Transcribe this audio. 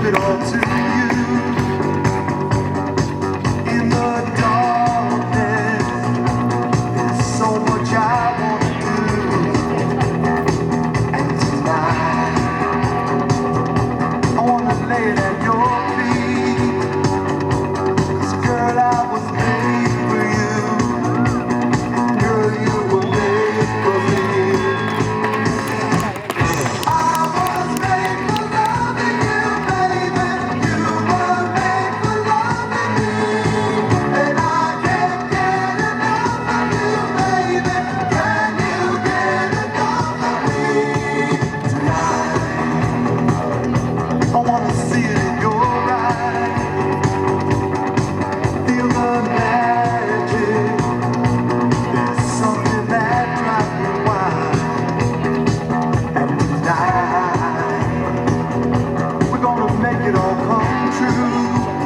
it all to you. In the darkness, there's so much I wanna do. And tonight, I wanna lay it at your feet. 'Cause girl, I was made for you. Girl, you were made for me. I was made for loving you, baby. You were made for loving me. And I can't get enough of you, baby. Can you get enough of me? Tonight, I wanna see it in your eyes. Feel the magic. There's something that drives me wild. And tonight, we're gonna make it all come true.